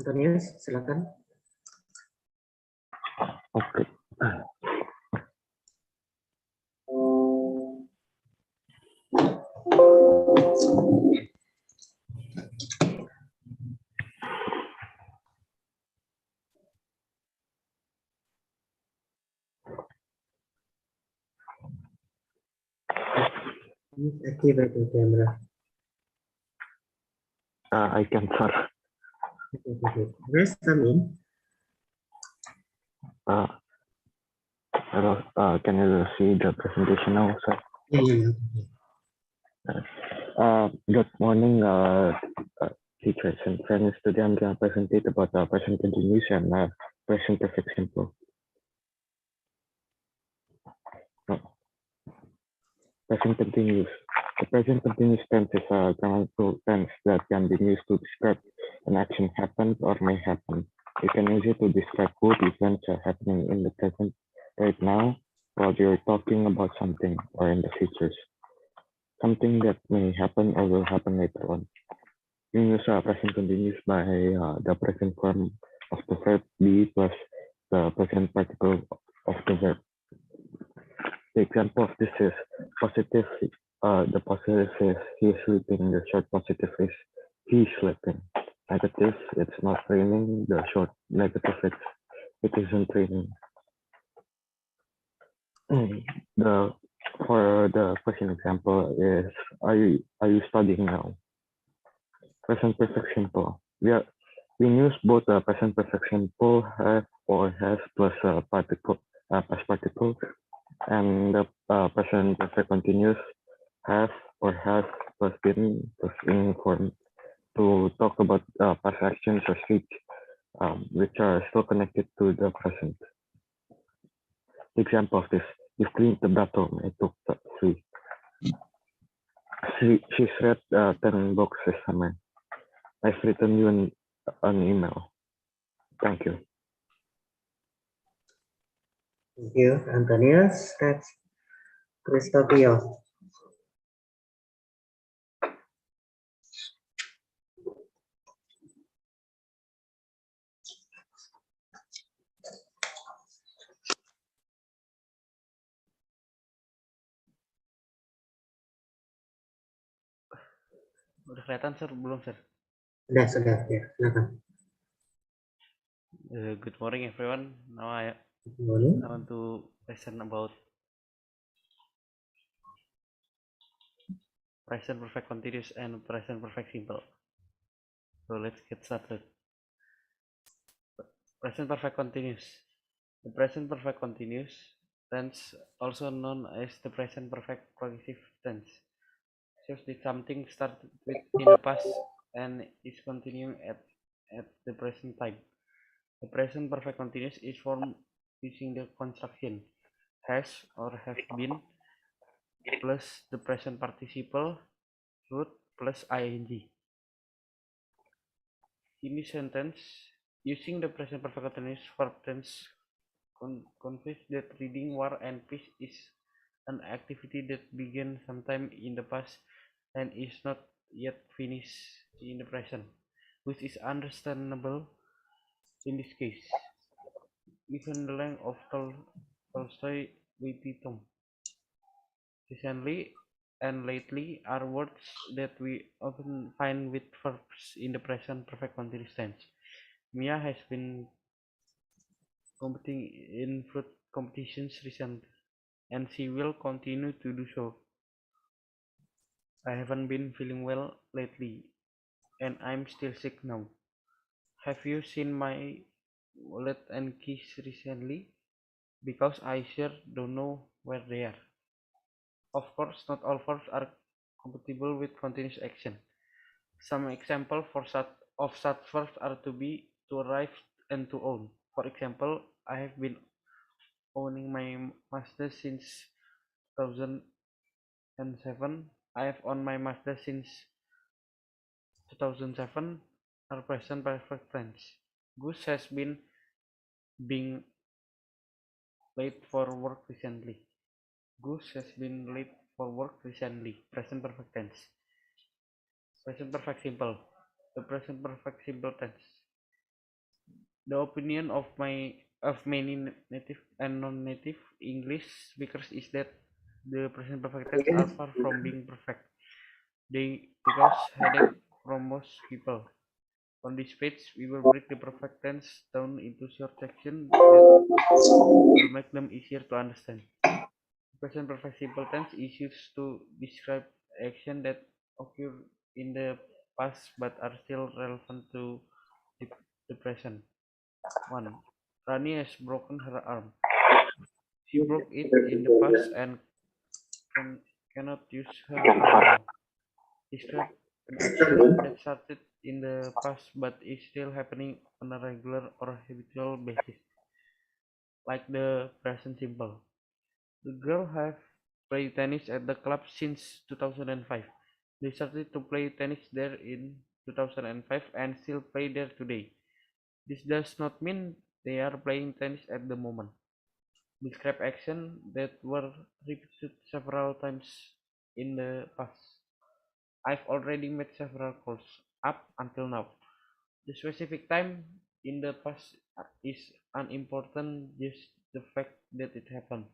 Antonius, silakan. Oke. Please activate your camera. I can start. Okay. Yes, come in. Hello. Can you see the presentation now, sir? Yeah. Good morning, teachers and friends. Today I'm going to present about present continuous and present perfect simple. Present continuous. The present continuous tense is a grammatical tense that can be used to describe an action happened or may happen. You can use it to describe both events are happening in the present right now while you're talking about something or in the future. Something that may happen or will happen later on. You use present continuous by the present form of the verb be plus the present particle of the verb. The example of this is positive. The positive is he's sleeping. The short positive is he's sleeping. Negative, it's not raining. The short negative, it isn't raining. The for the question example is are you studying now? Present perfect simple. We use both present perfect simple have or has plus particle past particle and the present perfect continuous have or has plus been plus in form to talk about past actions or speech which are still connected to the present. The example of this: you cleaned the bathroom. I took 3. She's read 10 books this summer. I've written you an email. Thank you. Thank you, Antonius. That's Cristobio. Udah kelihatan, Sir? Belum, Sir? Sudah. Ya, silakan. Good morning, everyone. Now I want to present about present perfect continuous and present perfect simple. So let's get started. Present perfect continuous. The present perfect continuous tense, also known as the present perfect progressive tense, shows that something started with in the past and is continuing at the present time. The present perfect continuous is formed using the construction has or have been plus the present participle root plus ing. In this sentence, using the present perfect continuous verb tense conveys that reading War and Peace is an activity that began sometime in the past and is not yet finished in the present, which is understandable in this case, given the length of Tolstoy witty tome. Recently and lately are words that we often find with verbs in the present perfect continuous tense. Mia has been competing in fruit competitions recently, and she will continue to do so. I haven't been feeling well lately, and I'm still sick now. Have you seen my wallet and keys recently? Because I sure don't know where they are. Of course, not all verbs are compatible with continuous action. Some examples of such verbs are to be, to arrive, and to own. For example, I have been owning my Mazda since 2007. I have owned my Mazda since 2007 are present perfect tense. Gus has been being late for work recently. Gus has been late for work recently. Present perfect tense. Present perfect simple. The present perfect simple tense. the opinion of many native and non-native English speakers is that the present perfect tense are Yes. far from being perfect. They cause headache from most people. On this page, we will break the perfect tense down into short sections that will make them easier to understand. Present perfect simple tense is used to describe action that occur in the past but are still relevant to the, the present. 1. Rani has broken her arm. She broke it in the past and cannot use her arm now. Describe an action that started in the past but is still happening on a regular or habitual basis, like the present simple. The girl have played tennis at the club since 2005. They started to play tennis there in 2005 and still play there today. This does not mean they are playing tennis at the moment. Describe action that were repeated several times in the past. I've already made several calls up until now. The specific time in the past is unimportant, just the fact that it happened.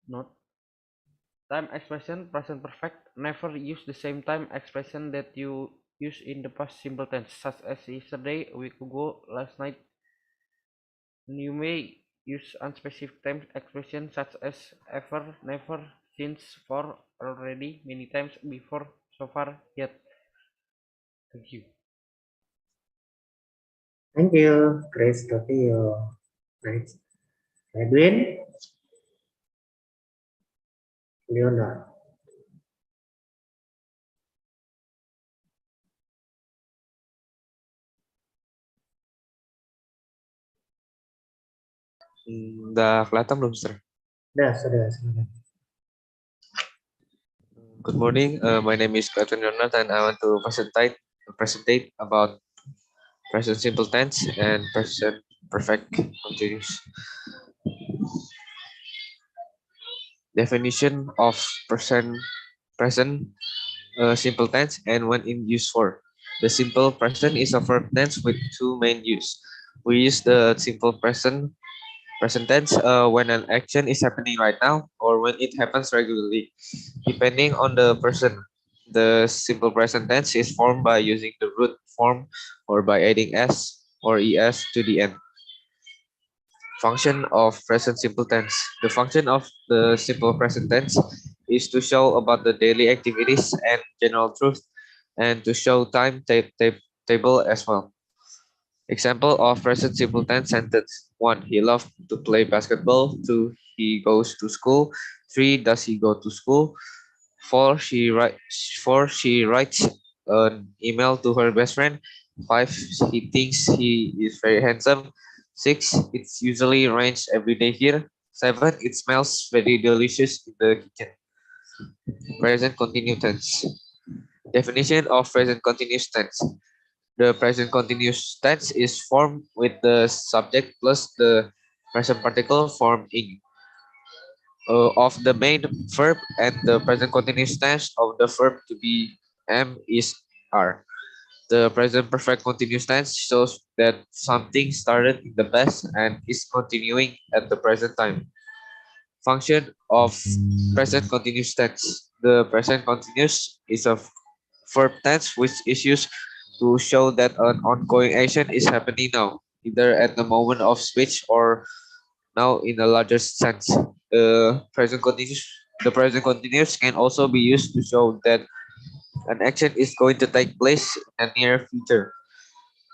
Note: time expression present perfect never use the same time expression that you use in the past simple tense, such as yesterday, a week ago, last night. You may use unspecific time expression such as ever, never, since, for, already, many times, before, so far, yet. Thank you. Thank you, Chris Tokyo. Next, Edwin Leonard. Udah kelihatan belum, Mister? Sudah. Good morning. My name is Catherine Ronald, and I want to presentate about present simple tense and present perfect continuous. Definition of present simple tense and when in use for. The simple present is a verb tense with two main use. We use the simple present tense when an action is happening right now or when it happens regularly, depending on the person. The simple present tense is formed by using the root form or by adding s or es to the end. Function of present simple tense. The function of the simple present tense is to show about the daily activities and general truth and to show table as well. Example of present simple tense sentence. 1. He loved to play basketball. 2. He goes to school. 3. Does he go to school? 4. She writes an email to her best friend. 5. He thinks he is very handsome. 6. It's usually rains every day here. 7. It smells very delicious in the kitchen. Present continuous tense. Definition of present continuous tense. The present continuous tense is formed with the subject plus the present particle formed in of the main verb, and the present continuous tense of the verb to be am is are. The present perfect continuous tense shows that something started in the past and is continuing at the present time. Function of present continuous tense. The present continuous is a verb tense which is used to show that an ongoing action is happening now, either at the moment of speech or now in a larger sense. The present continuous can also be used to show that an action is going to take place in the near future.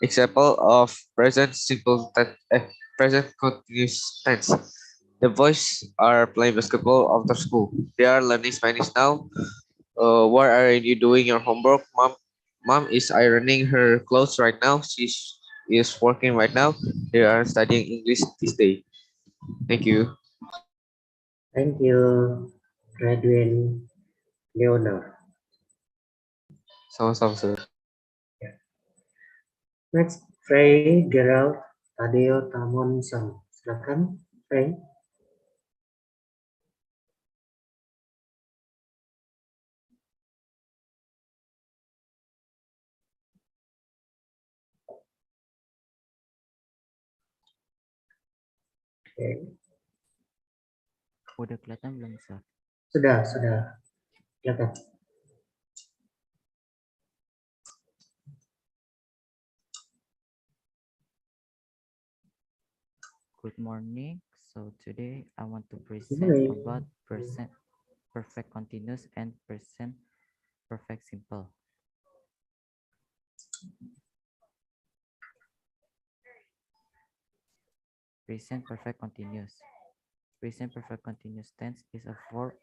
Example of present continuous tense. The boys are playing basketball after school. They are learning Spanish now. What are you doing your homework, mom? Mom is ironing her clothes right now. She is working right now. They are studying English this day. Thank you. Thank you, Edwin Leonard. Sama-sama, sir. Next, Frey Gerald Tadeo Tamonson. Silakan, Frey. Okay. Udah kelihatan belum, Sir? Sudah. Kelihatan. Good morning. So today I want to present morning. about present perfect continuous and present perfect simple. Present perfect continuous. Present perfect continuous tense is a form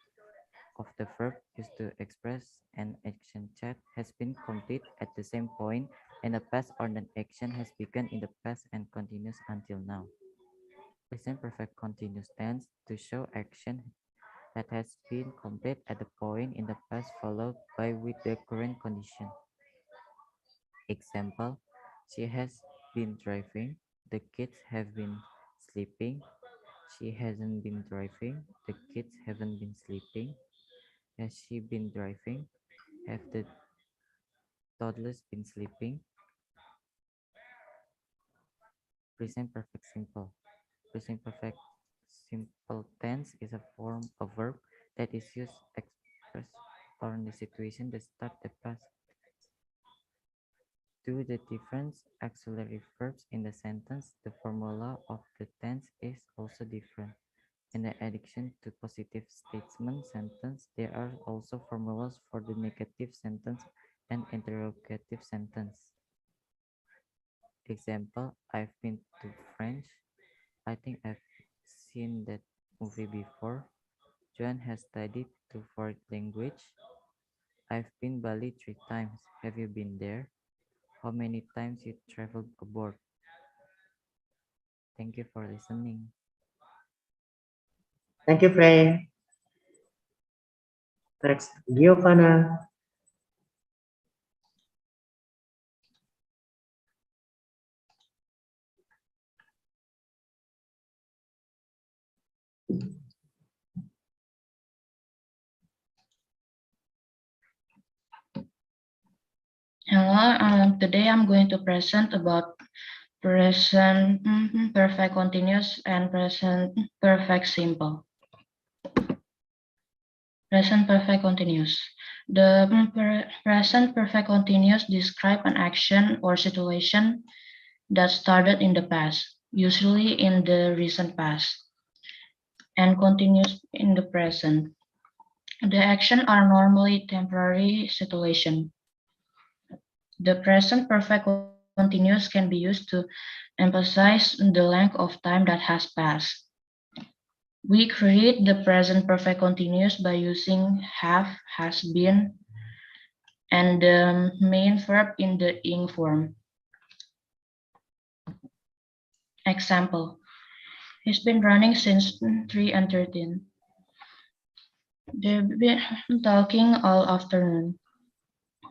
of the verb used to express an action that has been complete at the same point in the past or an action has begun in the past and continues until now. Present perfect continuous tense to show action that has been complete at the point in the past followed by with the current condition. Example, she has been driving, the kids have been sleeping, she hasn't been driving, the kids haven't been sleeping, has she been driving, have the toddlers been sleeping. Present perfect simple. Present perfect simple tense is a form of verb that is used to express or in the situation that start the past. Due to the different auxiliary verbs in the sentence, the formula of the tense is also different. In addition to positive statement sentence, there are also formulas for the negative sentence and interrogative sentence. Example, I've been to French. I think I've seen that movie before. Joan has studied 2 foreign language. I've been Bali 3 times. Have you been there? How many times you traveled abroad? Thank you for listening. Thank you, Frank. Next, Giovanna. Hello, today I'm going to present about present perfect continuous and present perfect simple. Present perfect continuous. The present perfect continuous describe an action or situation that started in the past, usually in the recent past, and continues in the present. The action are normally temporary situation. The present perfect continuous can be used to emphasize the length of time that has passed. We create the present perfect continuous by using have, has been, and the main verb in the ing form. Example, he's been running since 3:13. They've been talking all afternoon.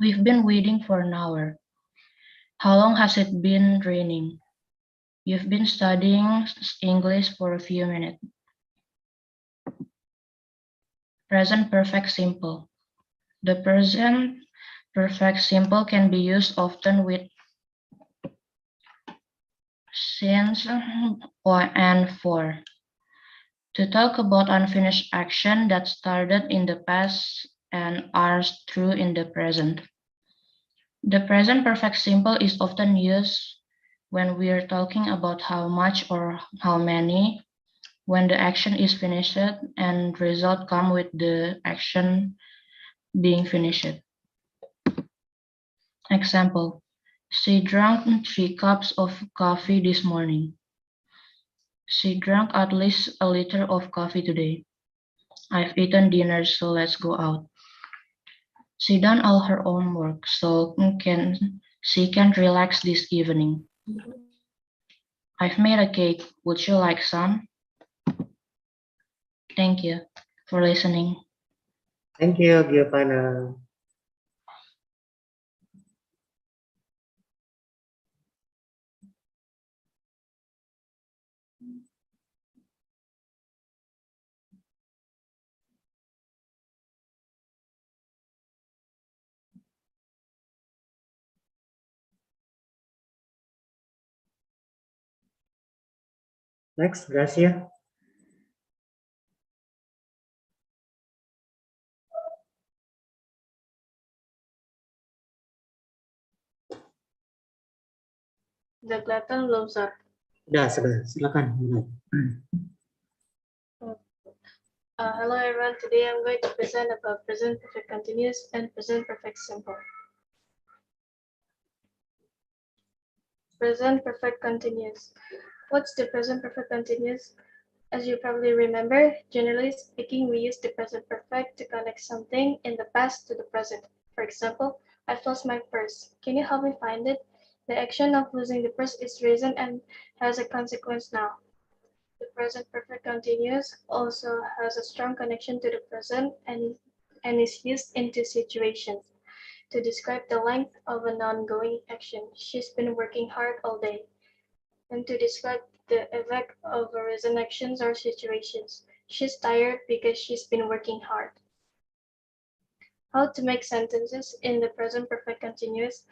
We've been waiting for an hour. How long has it been raining? You've been studying English for a few minutes. Present perfect simple. The present perfect simple can be used often with since or and for. To talk about unfinished action that started in the past and are true in the present. The present perfect simple is often used when we are talking about how much or how many, when the action is finished and result come with the action being finished. Example, she drank 3 cups of coffee this morning. She drank at least a liter of coffee today. I've eaten dinner, so let's go out. She done all her own work, so she can relax this evening. I've made a cake. Would you like some? Thank you for listening. Thank you, Giovanna. Next, Gracia. Sudah kelihatan belum, Sir? Sudah. Silakan. Mulai. Hello everyone, today I'm going to present about present perfect continuous and present perfect simple. Present perfect continuous. What's the present perfect continuous? As you probably remember, generally speaking, we use the present perfect to connect something in the past to the present. For example, I've lost my purse. Can you help me find it? The action of losing the purse is recent and has a consequence now. The present perfect continuous also has a strong connection to the present and is used in two situations. To describe the length of an ongoing action, she's been working hard all day. And to describe the effect of a recent actions or situations, she's tired because she's been working hard. How to make sentences in the present perfect continuous?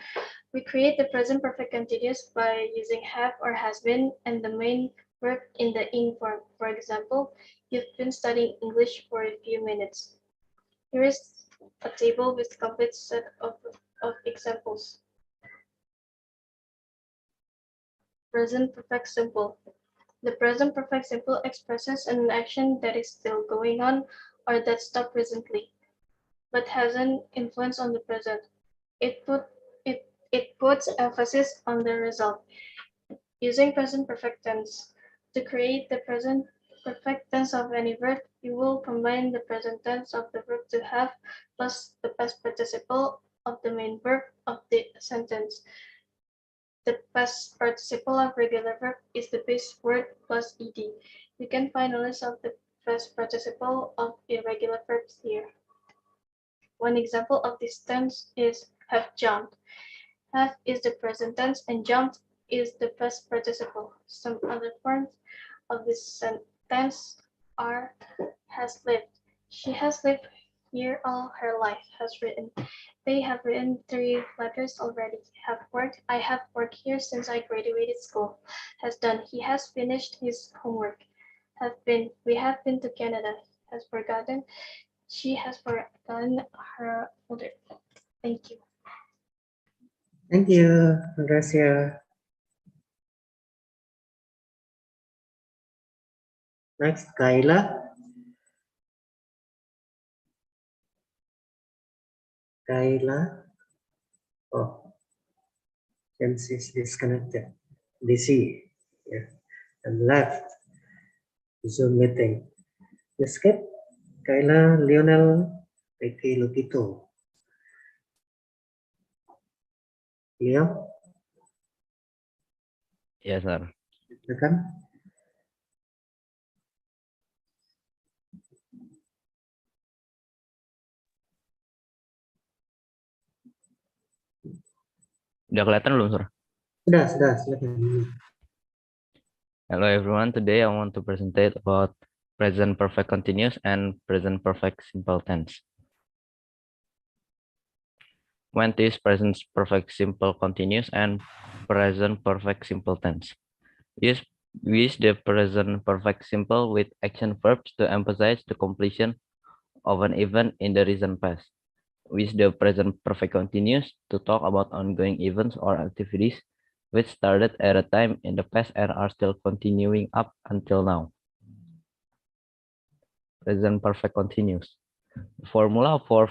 We create the present perfect continuous by using have or has been and the main verb in the ing form. For example, you've been studying English for a few minutes. Here is a table with complete set of examples. Present perfect simple. The present perfect simple expresses an action that is still going on or that stopped recently, but has an influence on the present. It puts emphasis on the result. Using present perfect tense. To create the present perfect tense of any verb, you will combine the present tense of the verb to have plus the past participle of the main verb of the sentence. The past participle of regular verb is the base word plus ed. You can find a list of the past participle of irregular verbs here. One example of this tense is have jumped. Have is the present tense and jumped is the past participle. Some other forms of this sentence are has lived. She has lived here all her life. Has written. They have written 3 letters already. Have worked. I have worked here since I graduated school. Has done. He has finished his homework. Have been. We have been to Canada. Has forgotten. She has forgotten her folder. Thank you. Thank you, Gracia. Next, Kayla. Oh, James is disconnected. DC. Yeah. And left. Zoom meeting. Escape. Kayla, Lionel, Ricky, Lupito. Leo, Yes, sir. silakan. Udah kelihatan belum, sir? Sudah, silakan. Hello, everyone. Today I want to present about present perfect continuous and present perfect simple tense. When to use present perfect simple continuous and present perfect simple tense. We use the present perfect simple with action verbs to emphasize the completion of an event in the recent past. We use the present perfect continuous to talk about ongoing events or activities which started at a time in the past and are still continuing up until now. Present perfect continuous. The formula for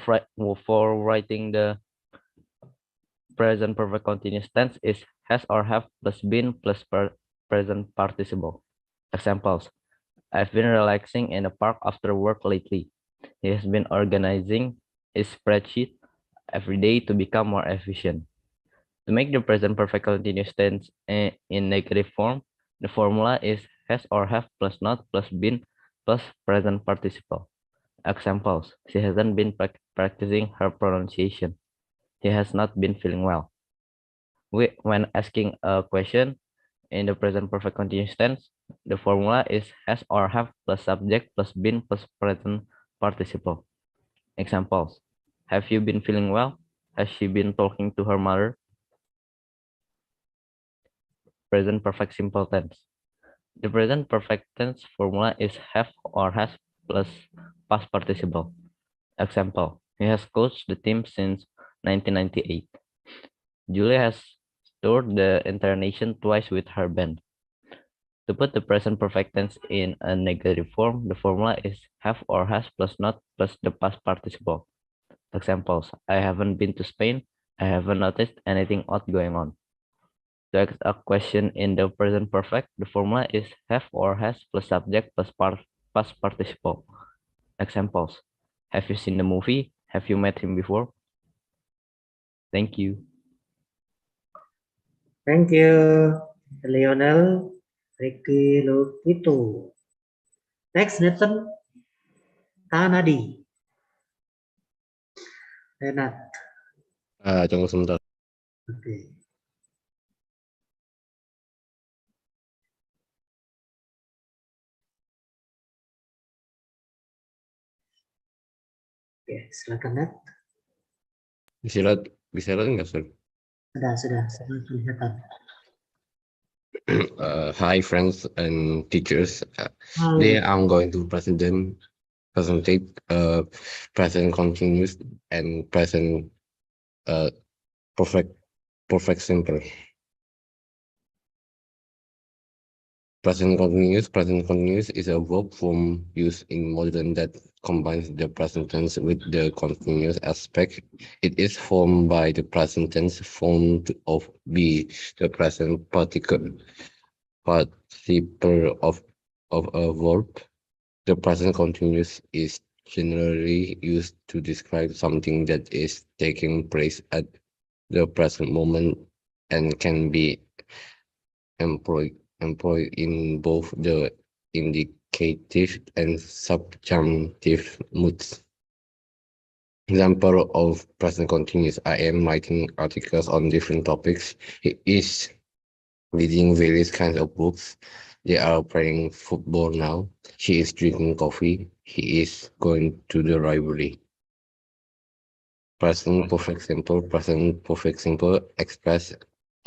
writing the present perfect continuous tense is has or have plus been plus present participle. Examples: I've been relaxing in the park after work lately. He has been organizing his spreadsheet every day to become more efficient. To make the present perfect continuous tense in negative form, the formula is has or have plus not plus been plus present participle. Examples: she hasn't been practicing her pronunciation. He has not been feeling well. When asking a question in the present perfect continuous tense, the formula is has or have plus subject plus been plus present participle. Examples: have you been feeling well? Has she been talking to her mother? Present perfect simple tense. The present perfect tense formula is have or has plus past participle. Example: he has coached the team since 1998. Julia has toured the entire nation twice with her band. To put the present perfect tense in a negative form, the formula is have or has plus not plus the past participle. Examples: I haven't been to Spain. I haven't noticed anything odd going on. To ask a question in the present perfect, the formula is have or has plus subject plus past participle. Examples: have you seen the movie? Have you met him before? Thank you. Thank you, Lionel, Ricky Lukito. Next, Nathan Tanadi. Renat. Tunggu sebentar. Oke. Oke, silakan Nat. Bisa lihat nggak, Sir? Sudah kelihatan. Hi, friends and teachers. Hai. Today I'm going to present present continuous and present perfect simple. Present continuous is a verb form used in modern that combines the present tense with the continuous aspect. It is formed by the present tense formed of be, the present participle of a verb. The present continuous is generally used to describe something that is taking place at the present moment and can be employed in both the indicative and subjunctive moods. Example of present continuous: I am writing articles on different topics. He is reading various kinds of books. They are playing football now. She is drinking coffee. He is going to the library. Present perfect simple express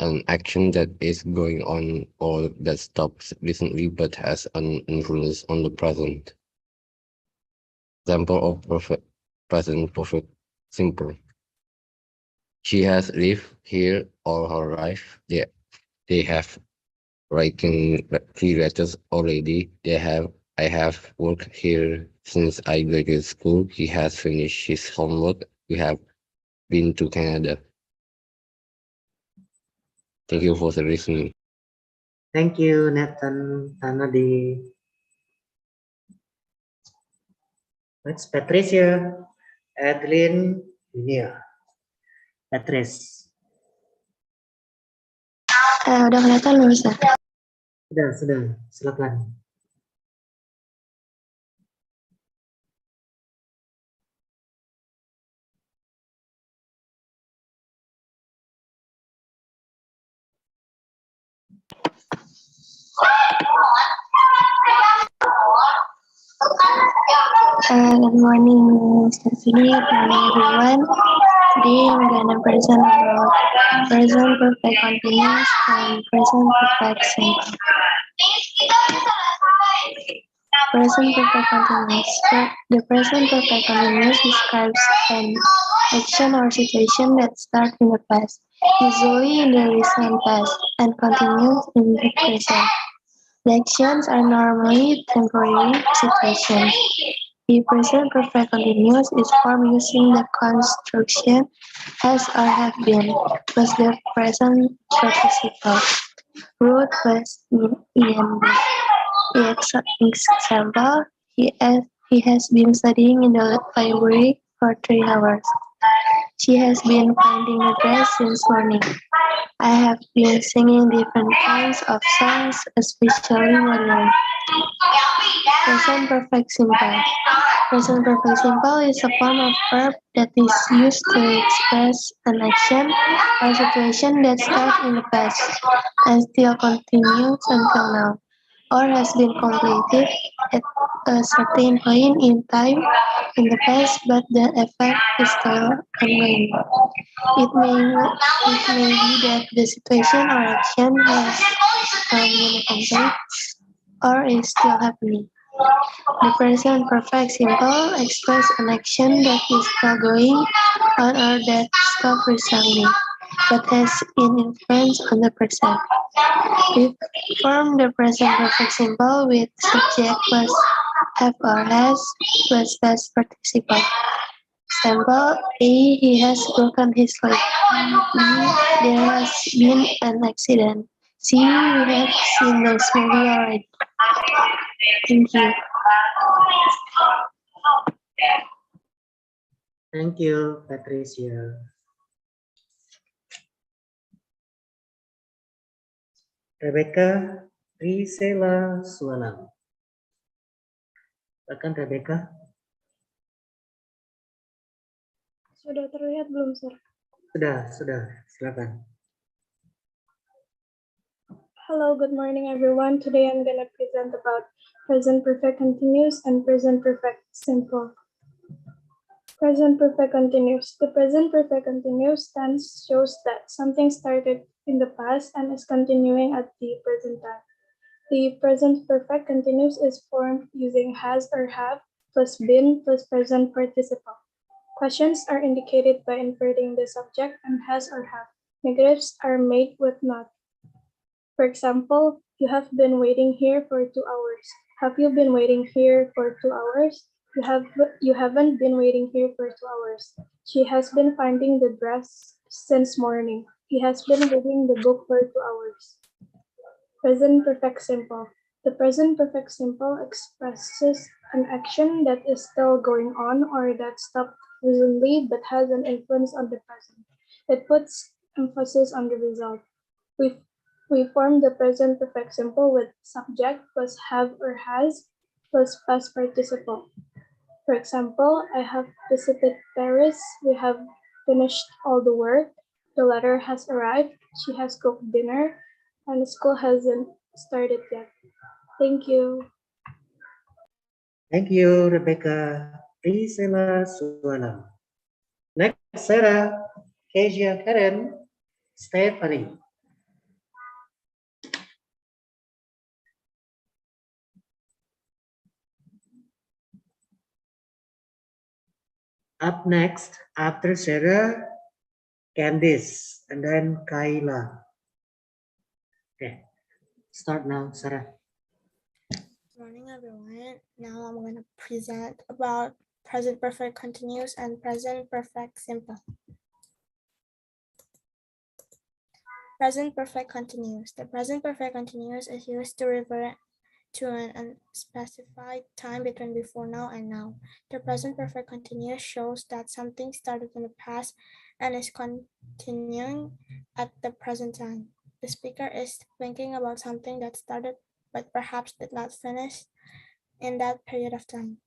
an action that is going on or that stops recently but has an influence on the present. Example of present perfect simple: she has lived here all her life. They have written 3 letters already. I have worked here since I graduated school. He has finished his homework. We have been to Canada. Thank you for the listening. Thank you, Nathan Tanadi. Next, Patricia, Adeline, Dunia. Patrice. Udah kelihatan belum, Ustaz? Sudah. Silakan. Good morning, Mr. Philip. Good morning, everyone. Today I'm gonna present about present perfect continuous and present perfect simple. Present perfect continuous. The present perfect continuous describes an action or situation that starts in the past, usually in the recent past, and continues in the present. The actions are normally temporary situations. The present perfect continuous is formed using the construction has or have been plus the present participle. Root plus ing. Example: he has been studying in the library for 3 hours. She has been finding the grass since morning. I have been singing different kinds of songs, especially modern. Present perfect simple. Present perfect simple is a form of verb that is used to express an action or situation that started in the past and still continues until now, or has been completed at a certain point in time in the past, but the effect is still ongoing. It may be that the situation or action has been accomplished or is still happening. The present perfect simple expresses an action that is still going on or that stopped recently. but has an influence on the present. We form the present perfect simple with subject plus have or has plus past participle. Example: A. He has broken his leg. B. There has been an accident. C. We have seen those movie already. Thank you. Thank you, Patricia. Rebecca Priscilla Sualam. Silakan Rebecca. Sudah terlihat belum, Sir? Sudah. Silakan. Hello, good morning, everyone. Today I'm going to present about present perfect continuous and present perfect simple. Present perfect continuous. The present perfect continuous tense shows that something started in the past and is continuing at the present time. The present perfect continuous is formed using has or have plus been plus present participle. Questions are indicated by inverting the subject and has or have. Negatives are made with not. For example, you have been waiting here for 2 hours. Have you been waiting here for 2 hours? You haven't been waiting here for 2 hours. She has been finding the dress since morning. He has been reading the book for 2 hours. Present perfect simple. The present perfect simple expresses an action that is still going on or that stopped recently but has an influence on the present. It puts emphasis on the result. We form the present perfect simple with subject plus have or has plus past participle. For example, I have visited Paris. We have finished all the work. The letter has arrived. She has cooked dinner. And school hasn't started yet. Thank you. Thank you, Rebecca Priscilla Sualam. Next, Sarah Kezia Karen Stephanie. Up next, after Sarah, Candice, and then Kayla. Okay, start now, Sarah. Good morning, everyone. Now I'm going to present about present perfect continuous and present perfect simple. Present perfect continuous. The present perfect continuous is used to refer to an unspecified time between before now and now. The present perfect continuous shows that something started in the past and is continuing at the present time. The speaker is thinking about something that started but perhaps did not finish in that period of time.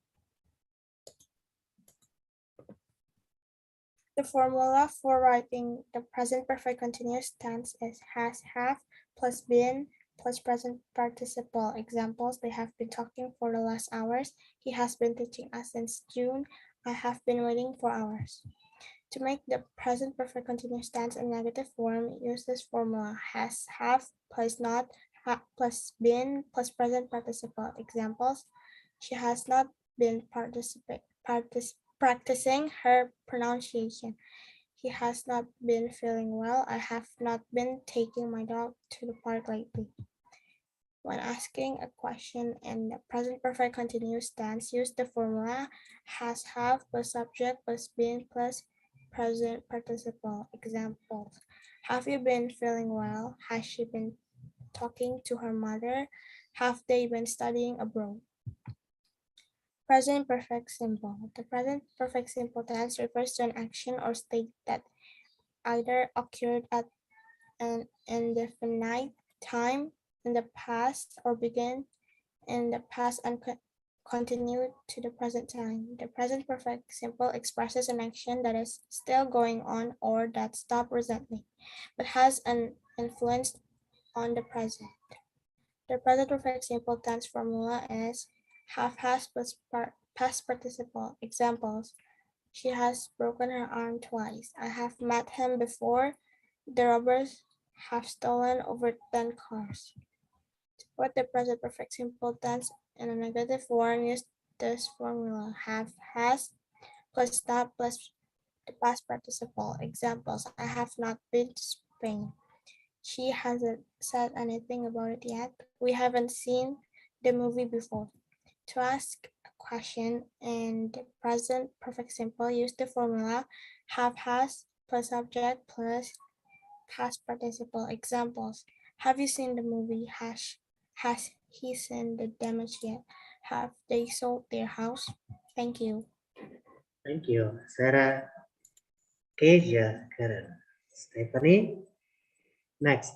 The formula for writing the present perfect continuous tense is has, have, plus been, plus present participle. Examples: they have been talking for the last hours. He has been teaching us since June. I have been waiting for hours. To make the present perfect continuous tense in negative form, use this formula: has, have, plus not, plus been, plus present participle. Examples: she has not been practicing her pronunciation. He has not been feeling well. I have not been taking my dog to the park lately. When asking a question in the present perfect continuous tense, use the formula has, have, plus subject, plus been, plus present participle. Examples: have you been feeling well? Has she been talking to her mother? Have they been studying abroad? Present perfect simple. The present perfect simple tense refers to an action or state that either occurred at an indefinite time in the past or began in the past and continued to the present time. The present perfect simple expresses an action that is still going on or that stopped recently, but has an influence on the present. The present perfect simple tense formula is have, has, plus past participle. Examples: she has broken her arm twice. I have met him before. The robbers have stolen over 10 cars. To put the present perfect simple tense in a negative form, use this formula: have, has, plus not, plus the past participle. Examples: I have not been to Spain. She hasn't said anything about it yet. We haven't seen the movie before. To ask a question in the present perfect simple, use the formula have has plus subject plus past participle. Examples: have you seen the movie? Has he seen the damage yet? Have they sold their house? Thank you. Thank you, Sarah, Keisha, Karen, Stephanie. Next,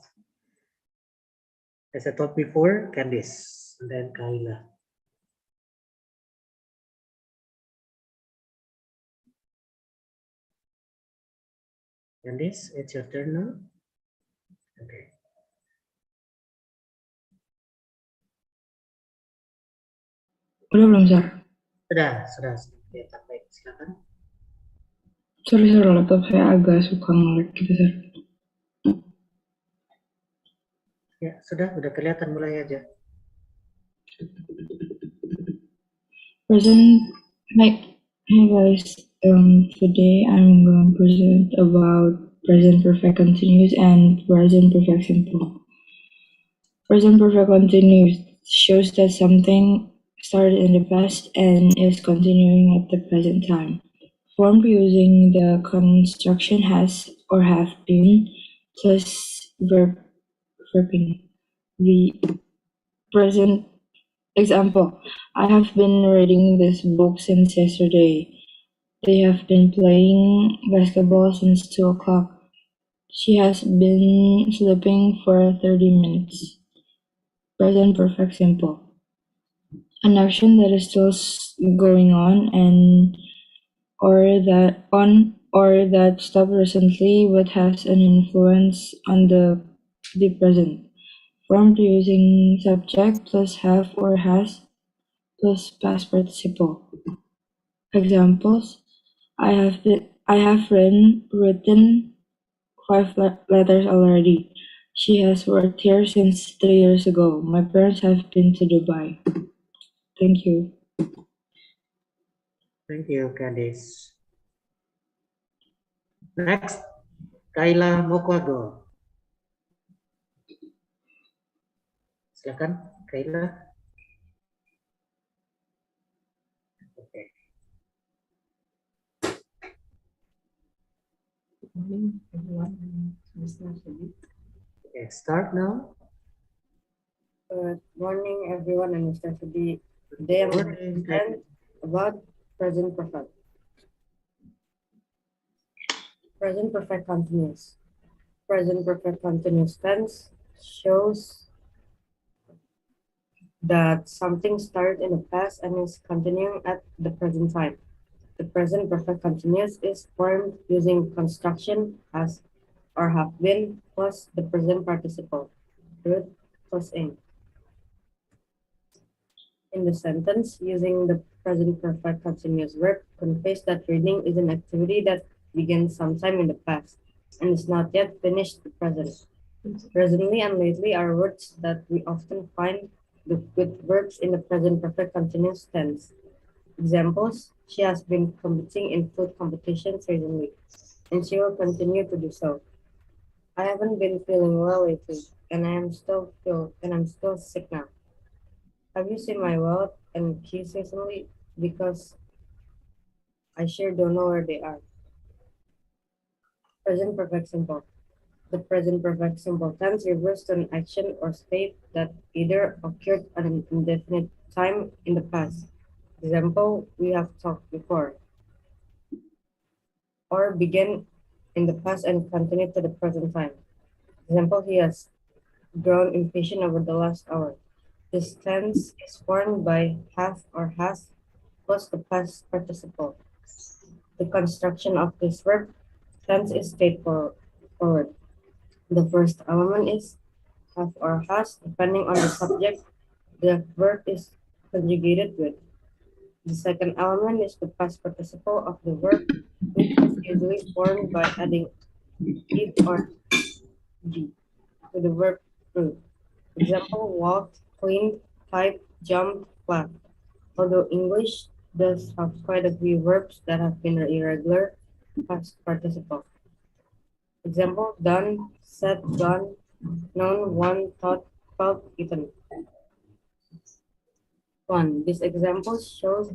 as I thought before, Candice, and then Kaila. Candice, it's your turn now. Okay. Udah belum, Sar? Sudah. Kelihatan baik, silakan. Sorry, Sar, laptop saya agak suka nge-lag gitu, Sar. Ya, sudah kelihatan, mulai aja. Present, hi guys. Today I'm going to present about present perfect continuous and present perfect simple. Present perfect continuous shows that something started in the past and is continuing at the present time. Formed using the construction has or have been plus verbing. The present example: I have been reading this book since yesterday. They have been playing basketball since 2 o'clock. She has been sleeping for 30 minutes. Present perfect simple. An action that is still going on and or that stopped recently but has an influence on the present. Formed using subject plus have or has plus past participle. Examples: I have written 5 letters already. She has worked here since 3 years ago. My parents have been to Dubai. Thank you. Thank you, Candice. Next, Kaila Mokwago. Silakan, Kaila. Okay. Good morning, everyone. Mr. Sudi. Okay, start now. Good morning, everyone. I'm Mr. Sudi. Today I'm going to present about present perfect. Present perfect continuous. Present perfect continuous tense shows that something started in the past and is continuing at the present time. The present perfect continuous is formed using construction has or have been plus the present participle, root plus ing. In the sentence, using the present perfect continuous verb conveys that reading is an activity that began sometime in the past and is not yet finished in the present. Presently and lately are words that we often find with verbs in the present perfect continuous tense. Examples: she has been competing in food competitions recently, and she will continue to do so. I haven't been feeling well lately, and I'm still sick now. Have you seen my wallet and keys recently? Because I sure don't know where they are. Present perfect simple. The present perfect simple tense refers to an action or state that either occurred at an indefinite time in the past. Example, we have talked before. Or began in the past and continued to the present time. Example, he has grown impatient over the last hour. This tense is formed by have or has plus the past participle. The construction of this verb tense is straightforward. The first element is have or has, depending on the subject the verb is conjugated with. The second element is the past participle of the verb, which is usually formed by adding it or g to the verb root. Example: walked, cleaned, typed, jumped, laughed. Although English does have quite a few verbs that have been irregular, past participle. Example, done, said, gone, known, won, thought, felt, eaten. 1. This example shows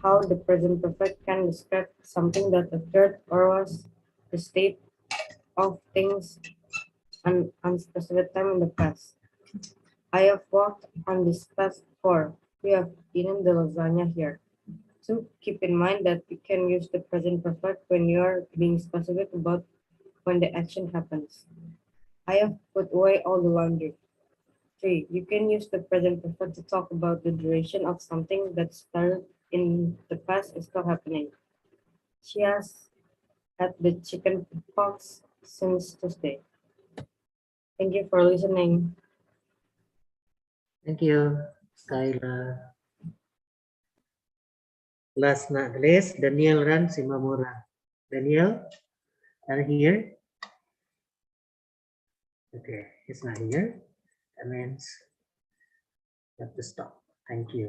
how the present perfect can describe something that occurred or was the state of things an unspecified time in the past. I have walked on this path before. We have eaten the lasagna here. 2. Keep in mind that you can use the present perfect when you are being specific about when the action happens. I have put away all the laundry. 3. You can use the present perfect to talk about the duration of something that started in the past is still happening. She has had the chicken pox since Tuesday. Thank you for listening. Thank you, Skyla. Last but not least, Daniel Ran Simamura. Daniel, are you here? Okay, he's not here. That means you have to stop. Thank you.